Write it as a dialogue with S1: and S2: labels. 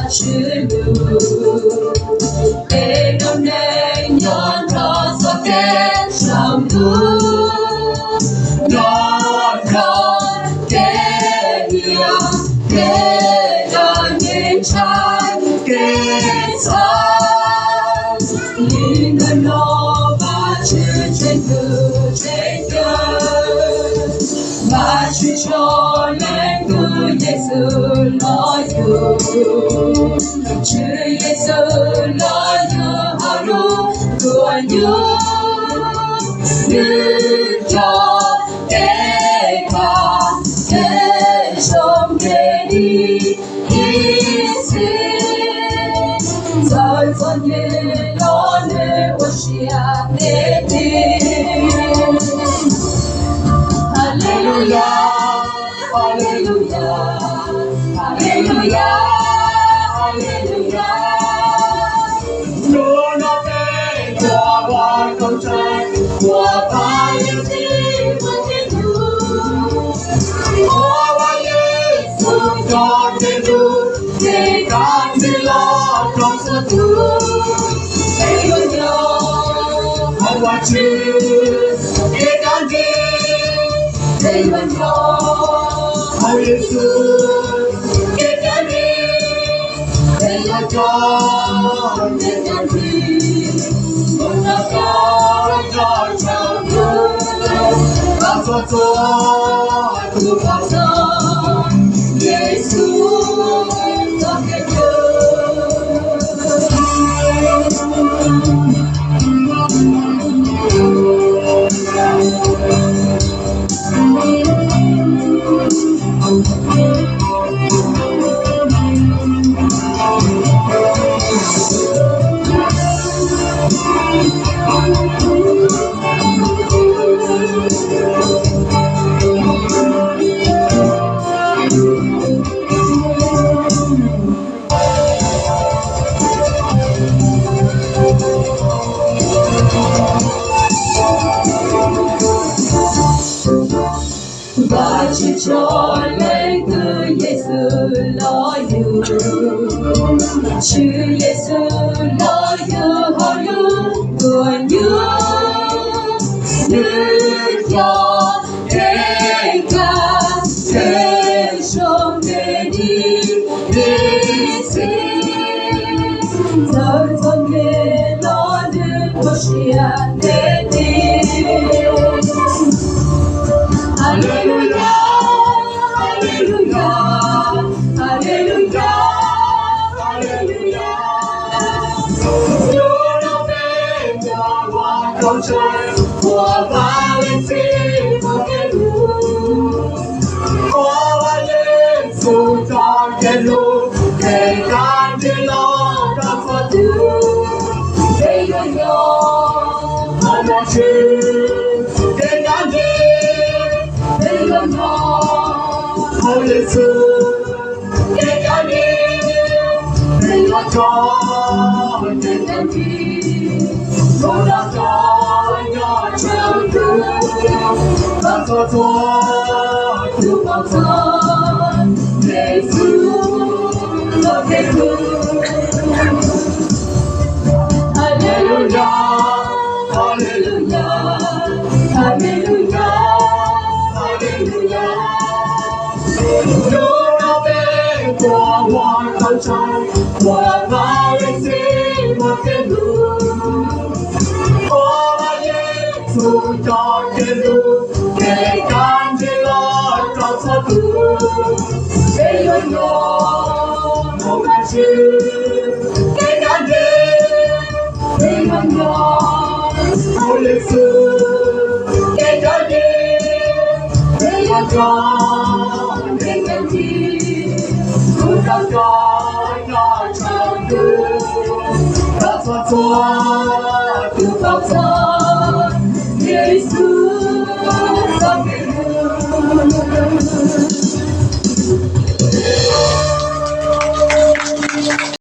S1: 是路，被动的让他所跟上路，让他给你给让你唱给唱，你能老把持真的真的，把持着人的耶稣来有，是耶稣来有好路多有，日照给他人生给你一次，在昨天让你我想你的。哈利路亚，哈利路亚，哈利路亚，哈利路亚。
S2: 主那被我往东城，我把眼睛望天路，我把耶稣找天路，你看见了装作主，
S1: 没有鸟，
S2: 我把去也干净。
S1: 没有鸟，
S2: 好耶稣，给干净，
S1: 没有鸟，没干净，我那高高长路，
S2: 把所做
S1: 不放手，耶稣早给把持着人的耶稣来有，是耶稣来有好路多有，日照给他人生给你一次，在昨天那日我想你的。哈利路亚，哈利路亚，哈利路亚，哈利路亚。
S2: 主那被我往东城，我把眼睛望天路，我把耶稣找天路，给干净了装作主，
S1: 没有鸟，
S2: 我把去给干净。
S1: 没有鸟，
S2: 好耶稣，给干净，
S1: 没有
S2: 装
S1: 没干净，我那高高长路，
S2: 把所做
S1: 不放手，耶稣早给路。哈利路亚，哈利路亚，哈利路亚，哈利路亚。
S2: 主那被我往东城，我把眼睛望天路，我把耶稣找天路，给干净了装作主，
S1: 没有鸟，
S2: 我们去给干净。
S1: 没有鸟，
S2: 好耶稣，给干净，
S1: 没有鸟，没干净，
S2: 不让高高长路，把所做